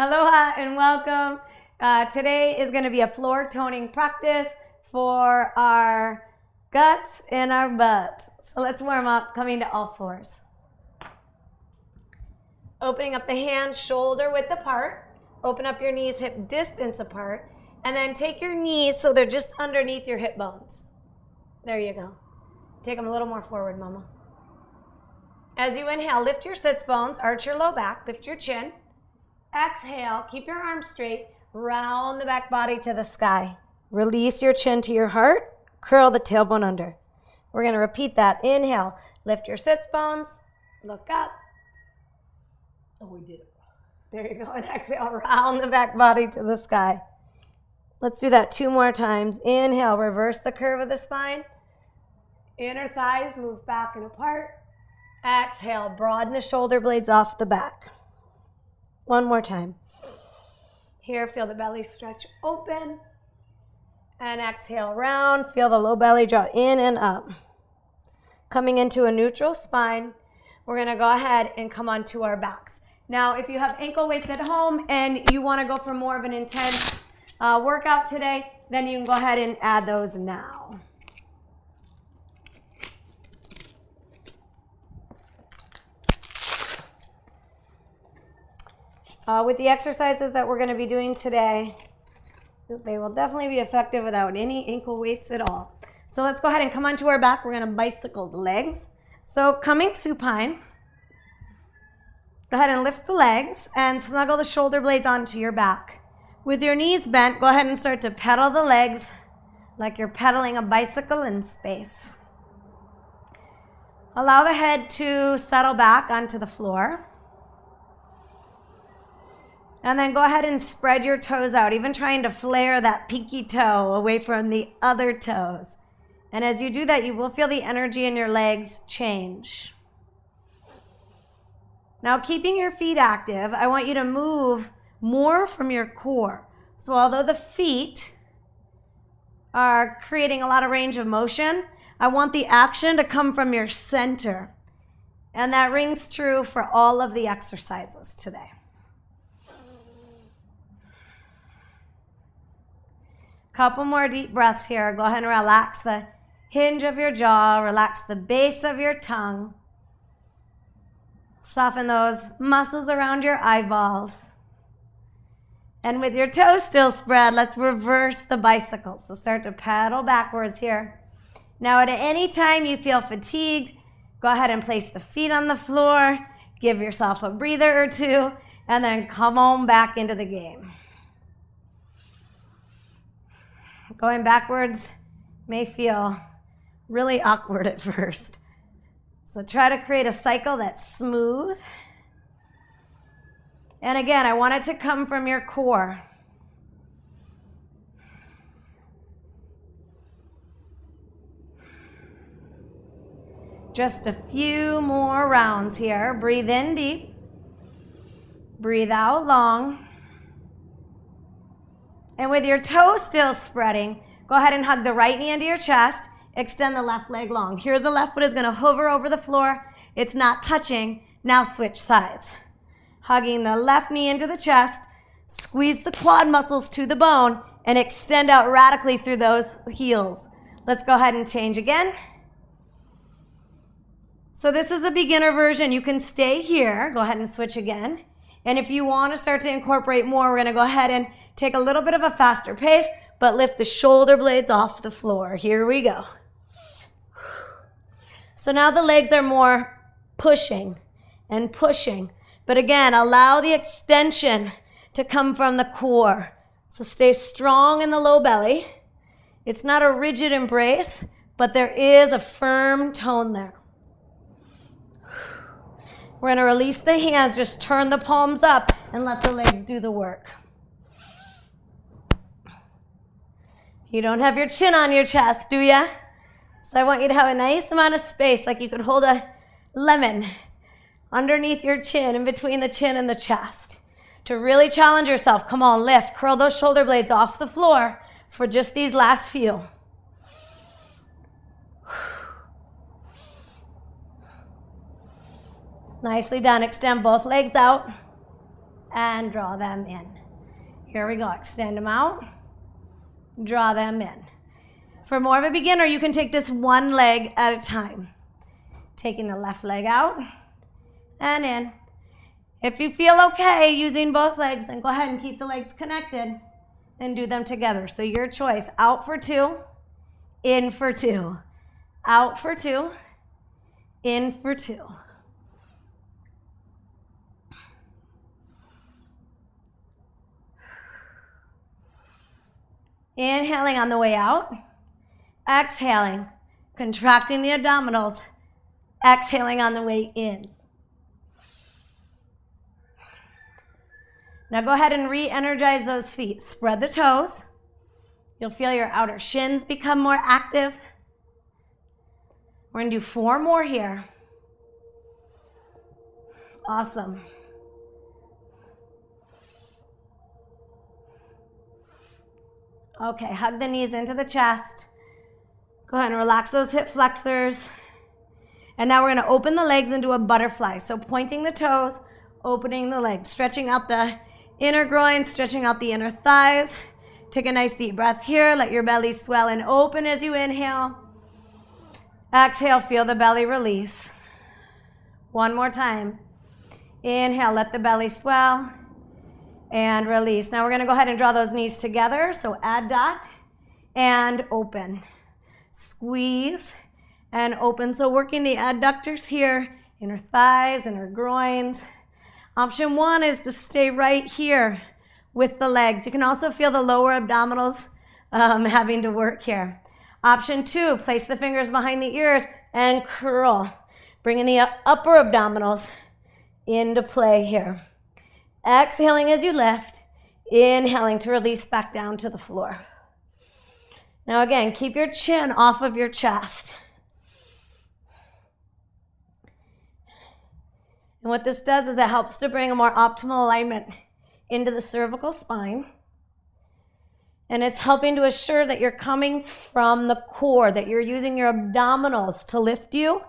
Aloha and welcome. Today is going to be a floor toning practice for our guts and our butts. So let's warm up, coming to all fours. Opening up the hands shoulder width apart. Open up your knees hip distance apart. And then take your knees so they're just underneath your hip bones. There you go. Take them a little more forward, mama. As you inhale, lift your sits bones, arch your low back, lift your chin. Exhale, keep your arms straight, round the back body to the sky. Release your chin to your heart, curl the tailbone under. We're going to repeat that. Inhale, lift your sits bones, look up. Oh, we did it. There you go. And exhale, round the back body to the sky. Let's do that 2 more times. Inhale, reverse the curve of the spine. Inner thighs move back and apart. Exhale, broaden the shoulder blades off the back. 1 more time. Here, feel the belly stretch open. And exhale, round. Feel the low belly draw in and up. Coming into a neutral spine, we're going to go ahead and come onto our backs. Now, if you have ankle weights at home and you want to go for more of an intense workout today, then you can go ahead and add those now. With the exercises that we're going to be doing today, they will definitely be effective without any ankle weights at all. So let's go ahead and come onto our back. We're going to bicycle the legs. So coming supine, go ahead and lift the legs and snuggle the shoulder blades onto your back. With your knees bent, go ahead and start to pedal the legs like you're pedaling a bicycle in space. Allow the head to settle back onto the floor. And then go ahead and spread your toes out, even trying to flare that pinky toe away from the other toes. And as you do that, you will feel the energy in your legs change. Now, keeping your feet active, I want you to move more from your core. So although the feet are creating a lot of range of motion, I want the action to come from your center. And that rings true for all of the exercises today. Couple more deep breaths here. Go ahead and relax the hinge of your jaw. Relax the base of your tongue. Soften those muscles around your eyeballs. And with your toes still spread, let's reverse the bicycle. So start to pedal backwards here. Now at any time you feel fatigued, go ahead and place the feet on the floor. Give yourself a breather or two. And then come on back into the game. Going backwards may feel really awkward at first. So try to create a cycle that's smooth. And again, I want it to come from your core. Just a few more rounds here. Breathe in deep. Breathe out long. And with your toes still spreading, go ahead and hug the right knee into your chest. Extend the left leg long. Here the left foot is going to hover over the floor. It's not touching. Now switch sides. Hugging the left knee into the chest. Squeeze the quad muscles to the bone and extend out radically through those heels. Let's go ahead and change again. So this is a beginner version. You can stay here. Go ahead and switch again. And if you want to start to incorporate more, we're going to go ahead and take a little bit of a faster pace, but lift the shoulder blades off the floor. Here we go. So now the legs are more pushing and pushing. But again, allow the extension to come from the core. So stay strong in the low belly. It's not a rigid embrace, but there is a firm tone there. We're going to release the hands, just turn the palms up and let the legs do the work. You don't have your chin on your chest, do ya? So I want you to have a nice amount of space, like you could hold a lemon underneath your chin, in between the chin and the chest. To really challenge yourself, come on, lift, curl those shoulder blades off the floor for just these last few. Nicely done. Extend both legs out. and draw them in. Here we go. Extend them out. Draw them in. For more of a beginner, you can take this one leg at a time. Taking the left leg out and in. If you feel okay using both legs, then go ahead and keep the legs connected and do them together. So your choice. Out for 2, in for 2. Out for 2, in for 2. Inhaling on the way out. Exhaling, contracting the abdominals. Exhaling on the way in. Now go ahead and re-energize those feet. Spread the toes. You'll feel your outer shins become more active. We're going to do 4 more here. Awesome. Okay, hug the knees into the chest. Go ahead and relax those hip flexors. And now we're going to open the legs into a butterfly. So pointing the toes, opening the legs, stretching out the inner groin, stretching out the inner thighs. Take a nice deep breath here. Let your belly swell and open as you inhale. Exhale, feel the belly release. One more time. Inhale, let the belly swell and release. Now we're going to go ahead and draw those knees together. So adduct and open. Squeeze and open. So working the adductors here, inner thighs, inner groins. Option 1 is to stay right here with the legs. You can also feel the lower abdominals having to work here. Option 2, place the fingers behind the ears and curl. Bringing the upper abdominals into play here. Exhaling as you lift. Inhaling to release back down to the floor. Now again, keep your chin off of your chest. And what this does is it helps to bring a more optimal alignment into the cervical spine. And it's helping to assure that you're coming from the core, that you're using your abdominals to lift you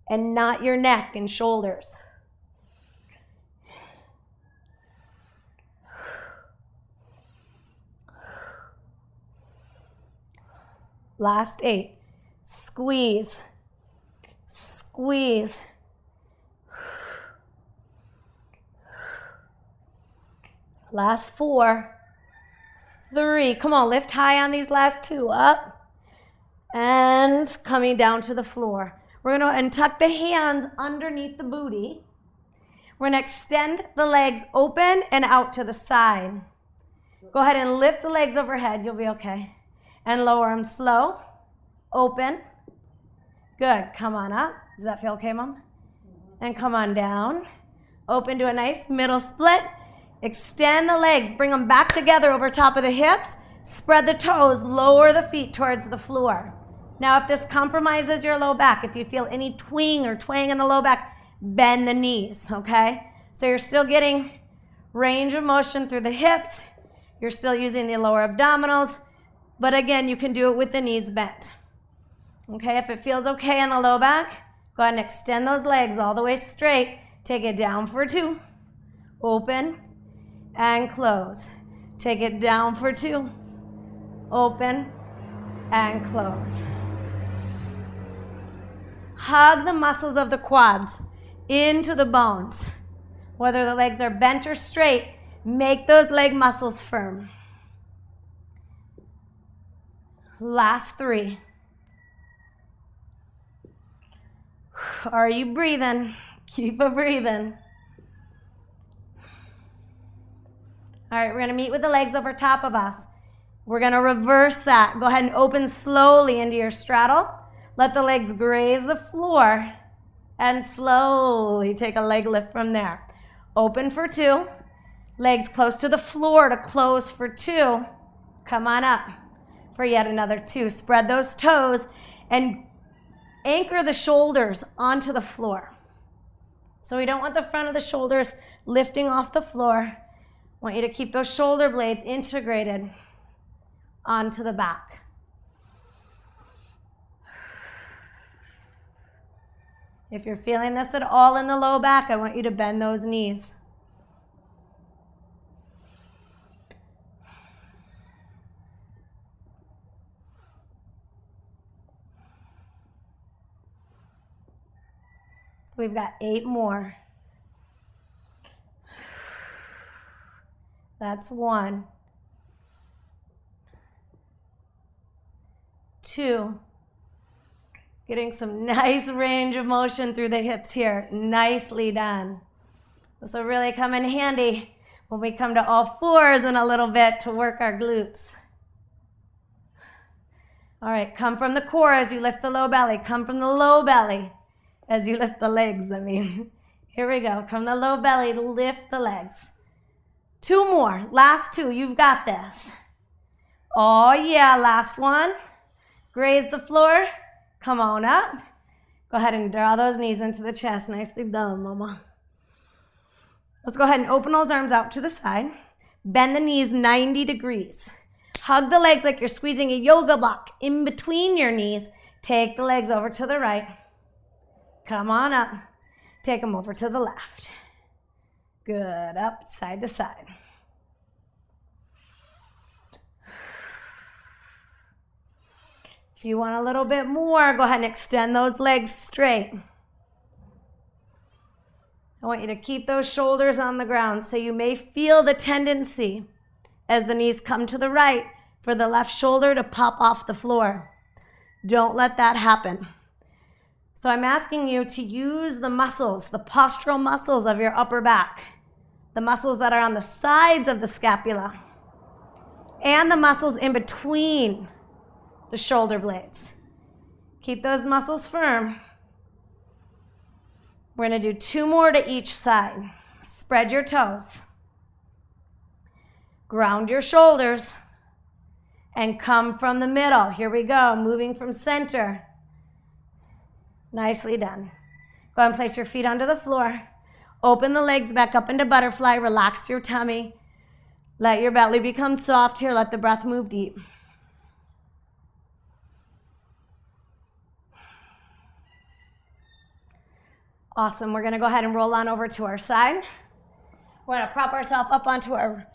and not your neck and shoulders. Last 8. Squeeze. Squeeze. Last 4. 3. Come on, lift high on these last 2. Up. And coming down to the floor. We're going to tuck the hands underneath the booty. We're going to extend the legs open and out to the side. Go ahead and lift the legs overhead. You'll be okay. And lower them slow. Open. Good. Come on up. Does that feel okay, Mom? And come on down. Open to a nice middle split. Extend the legs. Bring them back together over top of the hips. Spread the toes. Lower the feet towards the floor. Now, if this compromises your low back, if you feel any twing or twang in the low back, bend the knees, okay? So you're still getting range of motion through the hips. You're still using the lower abdominals. But again, you can do it with the knees bent. Okay, if it feels okay in the low back, go ahead and extend those legs all the way straight. Take it down for 2. Open and close. Take it down for 2. Open and close. Hug the muscles of the quads into the bones. Whether the legs are bent or straight, make those leg muscles firm. Last 3. Are you breathing? Keep a breathing. All right, we're going to meet with the legs over top of us. We're going to reverse that. Go ahead and open slowly into your straddle. Let the legs graze the floor and slowly take a leg lift from there. Open for 2. Legs close to the floor to close for 2. Come on up for yet another 2. Spread those toes and anchor the shoulders onto the floor. So we don't want the front of the shoulders lifting off the floor. I want you to keep those shoulder blades integrated onto the back. If you're feeling this at all in the low back, I want you to bend those knees. We've got 8 more. That's 1. 2. Getting some nice range of motion through the hips here. Nicely done. This will really come in handy when we come to all fours in a little bit to work our glutes. All right, come from the core as you lift the low belly. Come from the low belly as you lift the legs, Here we go. From the low belly, lift the legs. 2 more. Last 2. You've got this. Oh, yeah. Last one. Graze the floor. Come on up. Go ahead and draw those knees into the chest. Nicely done, mama. Let's go ahead and open those arms out to the side. Bend the knees 90 degrees. Hug the legs like you're squeezing a yoga block in between your knees. Take the legs over to the right. Come on up. Take them over to the left. Good. Up, side to side. If you want a little bit more, go ahead and extend those legs straight. I want you to keep those shoulders on the ground, so you may feel the tendency as the knees come to the right for the left shoulder to pop off the floor. Don't let that happen. So I'm asking you to use the muscles, the postural muscles of your upper back, the muscles that are on the sides of the scapula, and the muscles in between the shoulder blades. Keep those muscles firm. We're going to do 2 more to each side. Spread your toes. Ground your shoulders. And come from the middle. Here we go. Moving from center. Nicely done. Go ahead and place your feet onto the floor. Open the legs back up into butterfly. Relax your tummy. Let your belly become soft here. Let the breath move deep. Awesome. We're going to go ahead and roll on over to our side. We're going to prop ourselves up onto our,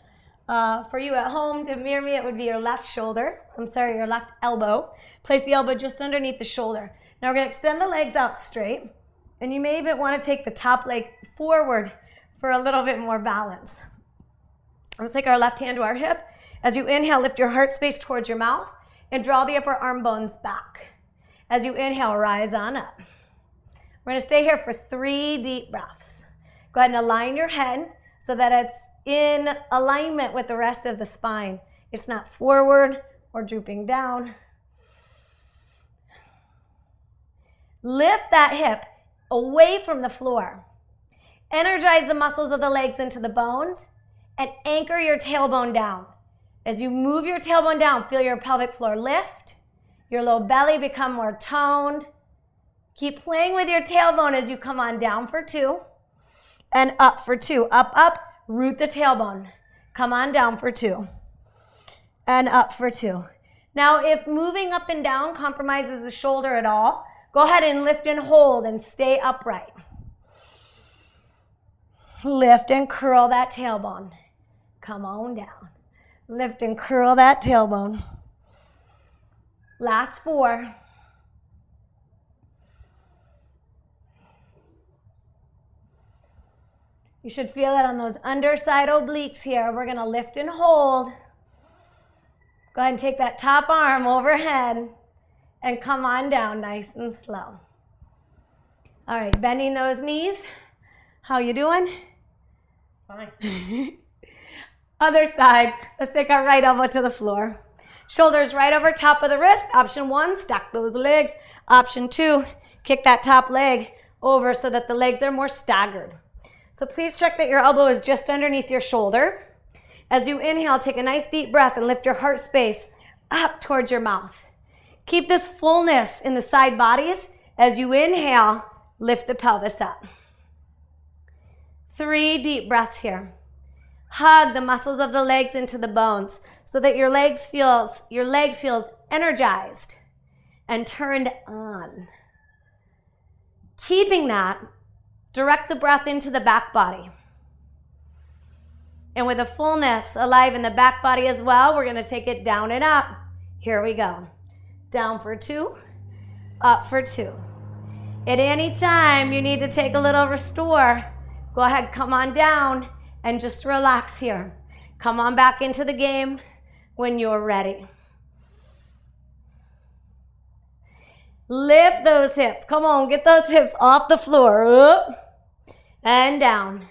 for you at home, to mirror me, it would be your left shoulder. Your left elbow. Place the elbow just underneath the shoulder. Now we're going to extend the legs out straight. And you may even want to take the top leg forward for a little bit more balance. Let's take our left hand to our hip. As you inhale, lift your heart space towards your mouth and draw the upper arm bones back. As you inhale, rise on up. We're going to stay here for 3 deep breaths. Go ahead and align your head so that it's in alignment with the rest of the spine. It's not forward or drooping down. Lift that hip away from the floor. Energize the muscles of the legs into the bones and anchor your tailbone down. As you move your tailbone down, feel your pelvic floor lift, your low belly become more toned. Keep playing with your tailbone as you come on down for 2 and up for 2. Up, up, root the tailbone. Come on down for 2 and up for 2. Now, if moving up and down compromises the shoulder at all, go ahead and lift and hold and stay upright. Lift and curl that tailbone. Come on down. Lift and curl that tailbone. Last 4. You should feel it on those underside obliques here. We're going to lift and hold. Go ahead and take that top arm overhead and come on down nice and slow. All right, bending those knees. How you doing? Fine. Other side. Let's take our right elbow to the floor. Shoulders right over top of the wrist. Option 1, stack those legs. Option 2, kick that top leg over so that the legs are more staggered. So please check that your elbow is just underneath your shoulder. As you inhale, take a nice deep breath and lift your heart space up towards your mouth. Keep this fullness in the side bodies. As you inhale, lift the pelvis up. 3 deep breaths here. Hug the muscles of the legs into the bones so that your legs feels energized and turned on. Keeping that, direct the breath into the back body. And with a fullness alive in the back body as well, we're going to take it down and up. Here we go. Down for 2, up for 2. At any time you need to take a little restore, go ahead, come on down and just relax here. Come on back into the game when you're ready. Lift those hips. Come on, get those hips off the floor. Up and down.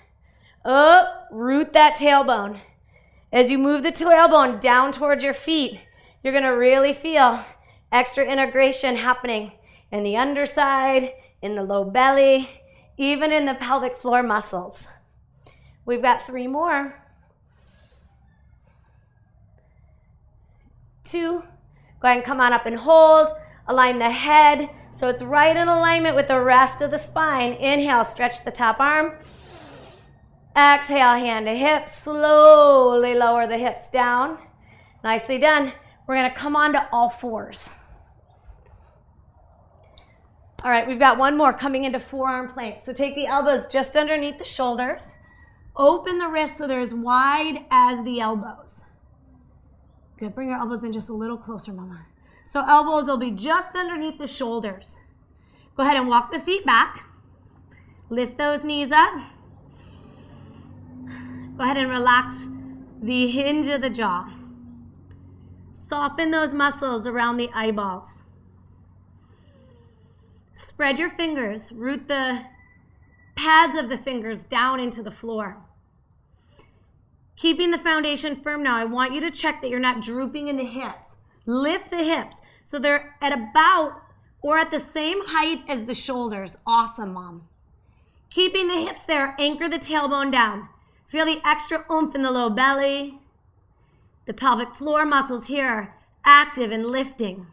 Up, root that tailbone. As you move the tailbone down towards your feet, you're going to really feel extra integration happening in the underside, in the low belly, even in the pelvic floor muscles. We've got 3 more. 2. Go ahead and come on up and hold. Align the head so it's right in alignment with the rest of the spine. Inhale, stretch the top arm. Exhale, hand to hip. Slowly lower the hips down. Nicely done. We're going to come on to all fours. All right, we've got one more coming into forearm plank. So take the elbows just underneath the shoulders. Open the wrists so they're as wide as the elbows. Good, bring your elbows in just a little closer, mama. So elbows will be just underneath the shoulders. Go ahead and walk the feet back. Lift those knees up. Go ahead and relax the hinge of the jaw. Soften those muscles around the eyeballs. Spread your fingers. Root the pads of the fingers down into the floor. Keeping the foundation firm now, I want you to check that you're not drooping in the hips. Lift the hips so they're at about or at the same height as the shoulders. Awesome, mom. Keeping the hips there, anchor the tailbone down. Feel the extra oomph in the low belly. The pelvic floor muscles here are active and lifting.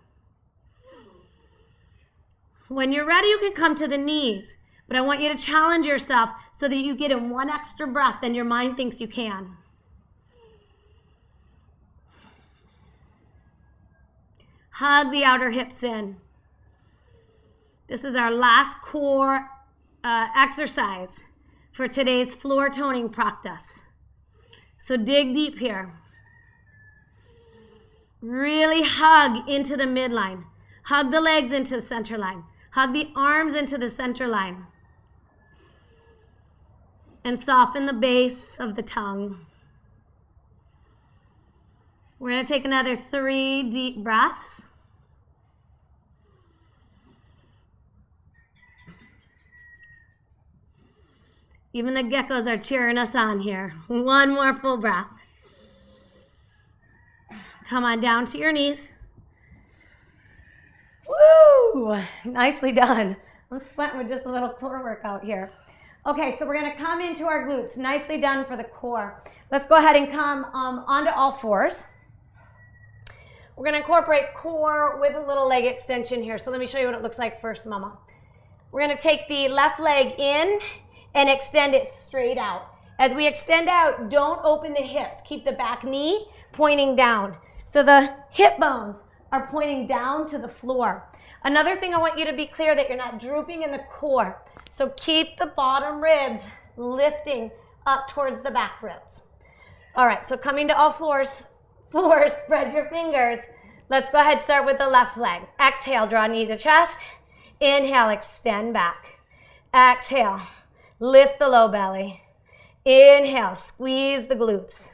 When you're ready, you can come to the knees, but I want you to challenge yourself so that you get in one extra breath than your mind thinks you can. Hug the outer hips in. This is our last core exercise for today's floor toning practice. So dig deep here. Really hug into the midline. Hug the legs into the center line. Hug the arms into the center line. And soften the base of the tongue. We're going to take another 3 deep breaths. Even the geckos are cheering us on here. One more full breath. Come on down to your knees. Woo! Nicely done. I'm sweating with just a little core workout here. Okay, so we're going to come into our glutes. Nicely done for the core. Let's go ahead and come onto all fours. We're going to incorporate core with a little leg extension here. So let me show you what it looks like first, mama. We're going to take the left leg in and extend it straight out. As we extend out, don't open the hips. Keep the back knee pointing down. So the hip bones are pointing down to the floor. Another thing I want you to be clear that you're not drooping in the core. So keep the bottom ribs lifting up towards the back ribs. All right, so coming to all fours, spread your fingers. Let's go ahead, start with the left leg. Exhale, draw knee to chest. Inhale, extend back. Exhale, lift the low belly. Inhale, squeeze the glutes.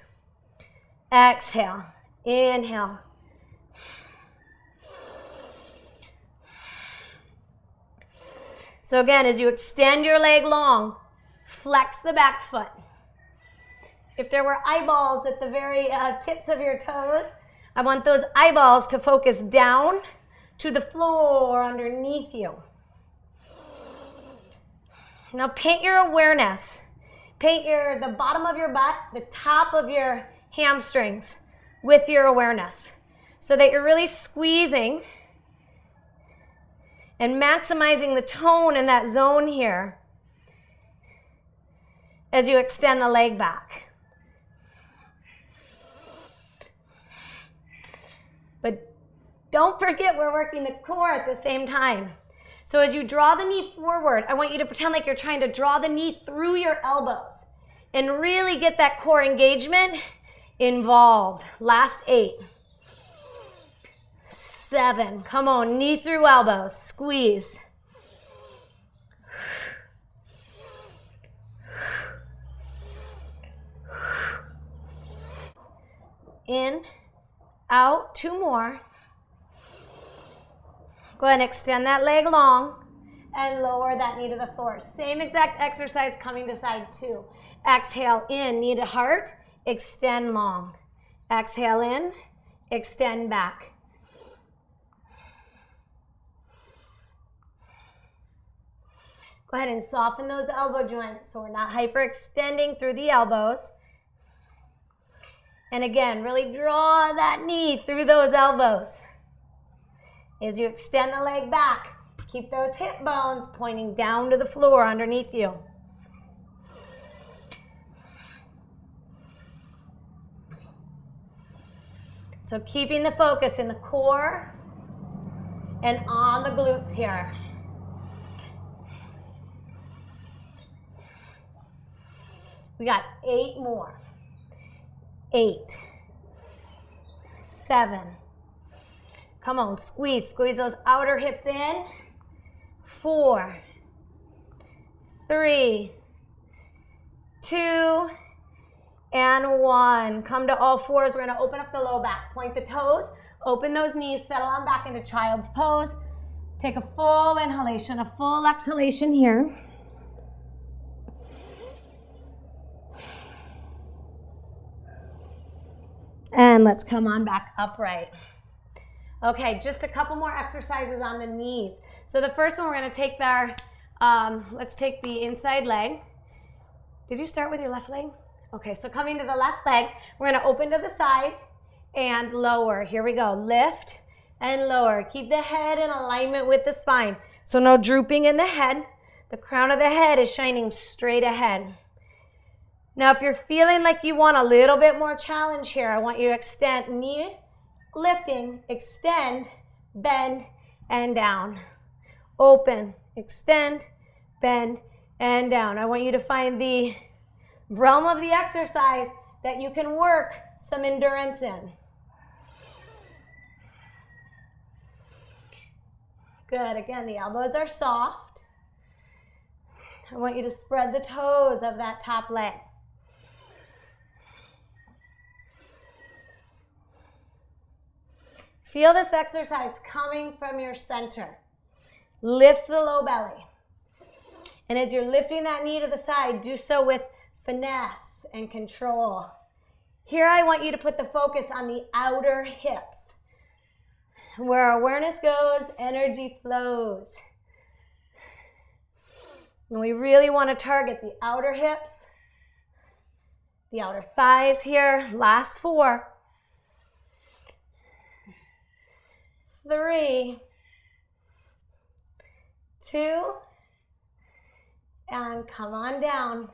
Exhale, inhale. So again, as you extend your leg long, flex the back foot. If there were eyeballs at the very tips of your toes, I want those eyeballs to focus down to the floor underneath you. Now paint your awareness. Paint the bottom of your butt, the top of your hamstrings with your awareness so that you're really squeezing and maximizing the tone in that zone here as you extend the leg back. But don't forget we're working the core at the same time. So as you draw the knee forward, I want you to pretend like you're trying to draw the knee through your elbows and really get that core engagement involved. Last 8. 7. Come on, knee through elbows. Squeeze. In, out, 2 more. Go ahead and extend that leg long and lower that knee to the floor. Same exact exercise coming to side 2. Exhale in, knee to heart, extend long. Exhale in, extend back. Go ahead and soften those elbow joints so we're not hyperextending through the elbows. And again, really draw that knee through those elbows. As you extend the leg back, keep those hip bones pointing down to the floor underneath you. So keeping the focus in the core and on the glutes here. We got 8 more. 8, 7. Come on, squeeze those outer hips in. 4, 3, 2, and 1. Come to all fours. We're going to open up the low back. Point the toes. Open those knees. Settle on back into child's pose. Take a full inhalation, a full exhalation here. And let's come on back upright. Okay, just a couple more exercises on the knees. So the first one, we're going to take our, let's take the inside leg. Did you start with your left leg? Okay, so coming to the left leg, we're going to open to the side and lower. Here we go. Lift and lower. Keep the head in alignment with the spine. So no drooping in the head. The crown of the head is shining straight ahead. Now, if you're feeling like you want a little bit more challenge here, I want you to extend, knee lifting, extend, bend, and down. Open, extend, bend, and down. I want you to find the realm of the exercise that you can work some endurance in. Good. Again, the elbows are soft. I want you to spread the toes of that top leg. Feel this exercise coming from your center. Lift the low belly. And as you're lifting that knee to the side, do so with finesse and control. Here I want you to put the focus on the outer hips. Where awareness goes, energy flows. And we really want to target the outer hips, the outer thighs here. Last 4. 3, 2, and come on down.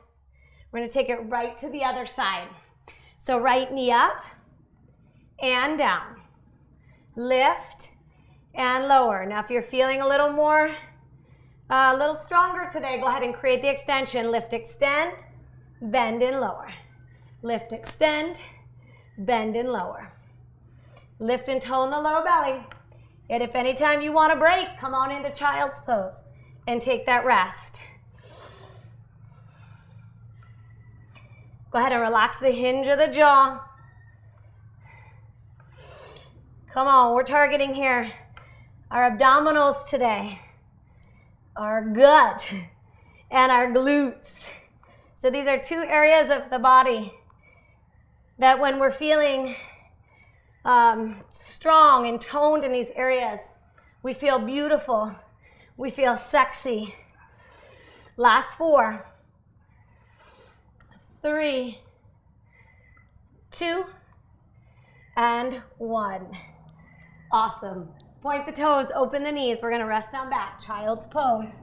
We're going to take it right to the other side. So right knee up and down. Lift and lower. Now if you're feeling a little more, a little stronger today, go ahead and create the extension. Lift, extend, bend and lower. Lift, extend, bend and lower. Lift and tone the low belly. And if anytime you want a break, come on into child's pose and take that rest. Go ahead and relax the hinge of the jaw. Come on, we're targeting here our abdominals today, our gut, and our glutes. So these are 2 areas of the body that when we're feeling strong and toned in these areas, we feel beautiful, we feel sexy. Last 4, 3, 2, and 1. Awesome. Point the toes, open the knees. We're going to rest on back, child's pose.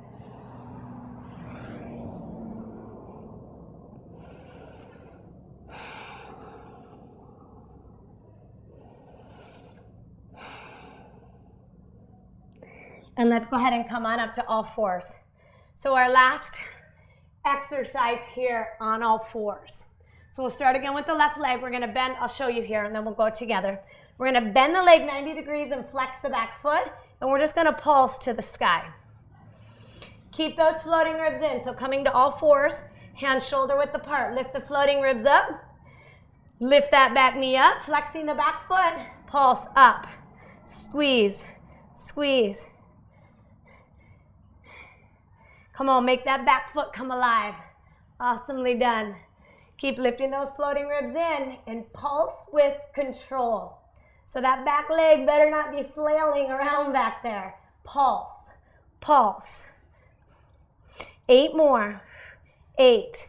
And let's go ahead and come on up to all fours. So our last exercise here on all fours. So we'll start again with the left leg. We're going to bend. I'll show you here, and then we'll go together. We're going to bend the leg 90 degrees and flex the back foot, and we're just going to pulse to the sky. Keep those floating ribs in. So coming to all fours, hands shoulder width apart. Lift the floating ribs up. Lift that back knee up, flexing the back foot. Pulse up. Squeeze, squeeze. Come on, make that back foot come alive. Awesomely done. Keep lifting those floating ribs in and pulse with control. So that back leg better not be flailing around back there. Pulse, pulse. 8 more. 8,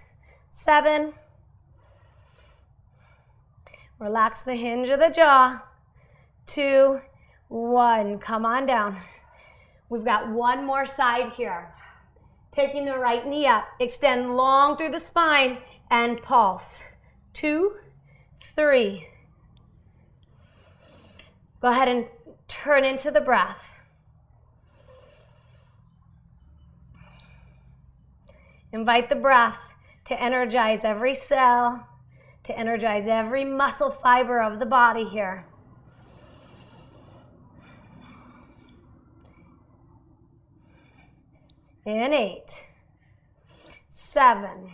7. Relax the hinge of the jaw. 2, 1. Come on down. We've got one more side here. Taking the right knee up. Extend long through the spine and pulse. 2, 3. Go ahead and turn into the breath. Invite the breath to energize every cell, to energize every muscle fiber of the body here. In 8, 7,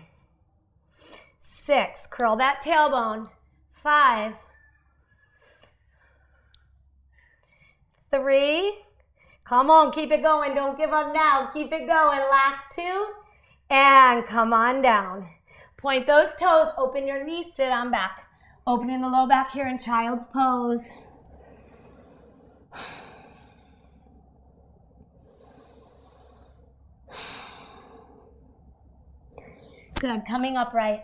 6. Curl that tailbone. 5, 3. Come on, keep it going. Don't give up now. Keep it going. Last 2. And come on down. Point those toes. Open your knees. Sit on back. Opening the low back here in child's pose. Good. Coming upright.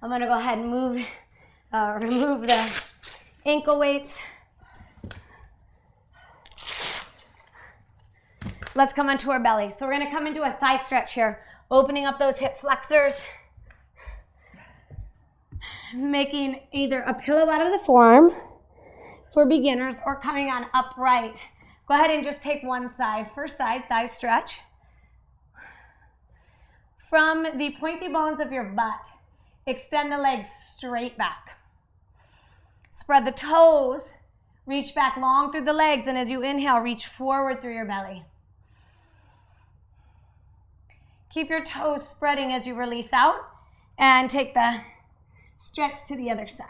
I'm going to go ahead and remove the ankle weights. Let's come onto our belly. So we're going to come into a thigh stretch here, opening up those hip flexors, making either a pillow out of the forearm for beginners or coming on upright. Go ahead and just take one side. First side, thigh stretch. From the pointy bones of your butt, extend the legs straight back. Spread the toes, reach back long through the legs, and as you inhale, reach forward through your belly. Keep your toes spreading as you release out, and take the stretch to the other side.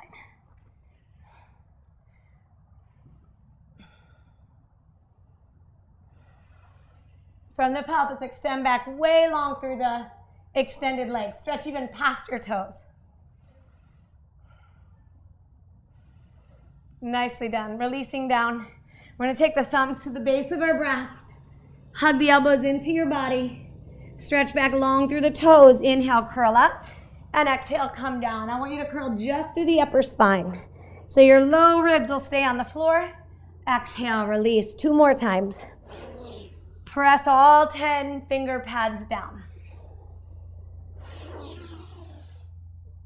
From the pelvis, extend back way long through the extended legs. Stretch even past your toes. Nicely done. Releasing down. We're going to take the thumbs to the base of our breast. Hug the elbows into your body. Stretch back long through the toes. Inhale, curl up. And exhale, come down. I want you to curl just through the upper spine. So your low ribs will stay on the floor. Exhale, release. 2 more times. Press all 10 finger pads down.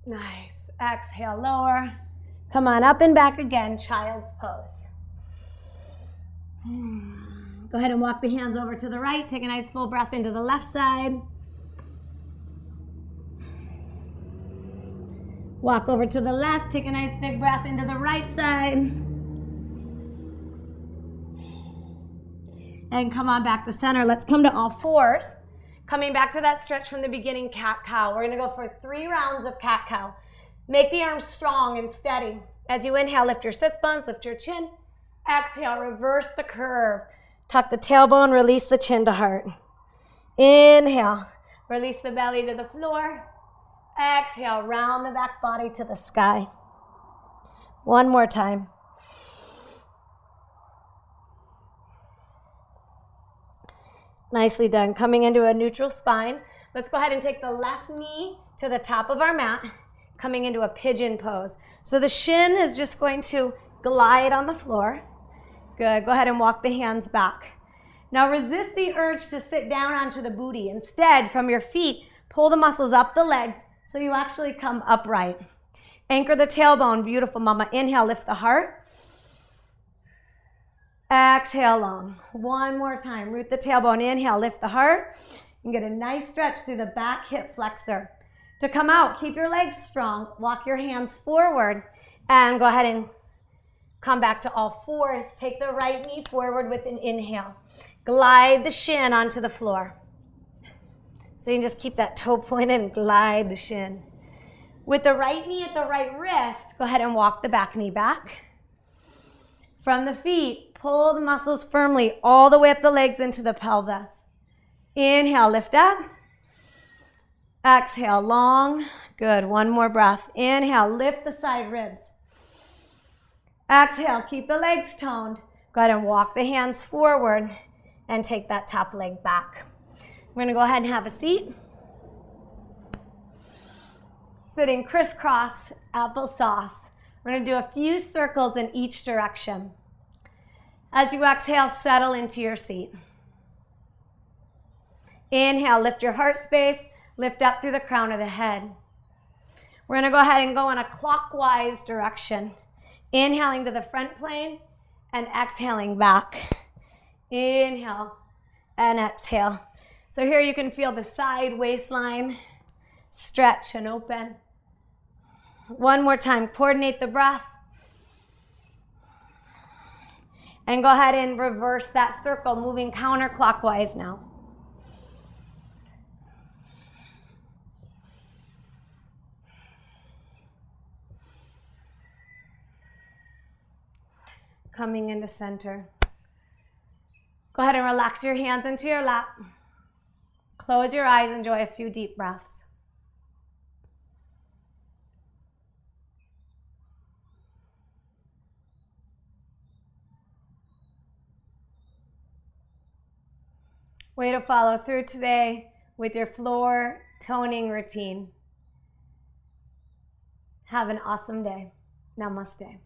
Nice. Exhale, lower. Come on, up and back again, child's pose. Go ahead and walk the hands over to the right. Take a nice full breath into the left side. Walk over to the left. Take a nice big breath into the right side. And come on back to center. Let's come to all fours. Coming back to that stretch from the beginning, cat-cow. We're going to go for 3 rounds of cat-cow. Make the arms strong and steady. As you inhale, lift your sits bones, lift your chin. Exhale, reverse the curve. Tuck the tailbone, release the chin to heart. Inhale, release the belly to the floor. Exhale, round the back body to the sky. One more time. Nicely done. Coming into a neutral spine. Let's go ahead and take the left knee to the top of our mat, coming into a pigeon pose. So the shin is just going to glide on the floor. Good. Go ahead and walk the hands back. Now resist the urge to sit down onto the booty. Instead, from your feet, pull the muscles up the legs so you actually come upright. Anchor the tailbone. Beautiful, mama. Inhale, lift the heart. Exhale long. One more time. Root the tailbone. Inhale, lift the heart. And get a nice stretch through the back hip flexor. To come out, keep your legs strong. Walk your hands forward. And go ahead and come back to all fours. Take the right knee forward with an inhale. Glide the shin onto the floor. So you can just keep that toe pointed and glide the shin. With the right knee at the right wrist, go ahead and walk the back knee back. From the feet, pull the muscles firmly all the way up the legs into the pelvis. Inhale, lift up. Exhale, long. Good, one more breath. Inhale, lift the side ribs. Exhale, keep the legs toned. Go ahead and walk the hands forward and take that top leg back. We're gonna go ahead and have a seat. Sitting crisscross applesauce. We're gonna do a few circles in each direction. As you exhale, settle into your seat. Inhale, lift your heart space, lift up through the crown of the head. We're gonna go ahead and go in a clockwise direction. Inhaling to the front plane and exhaling back. Inhale and exhale. So here you can feel the side waistline stretch and open. One more time, coordinate the breath. And go ahead and reverse that circle, moving counterclockwise now. Coming into center. Go ahead and relax your hands into your lap. Close your eyes, enjoy a few deep breaths. Way to follow through today with your floor toning routine. Have an awesome day. Namaste.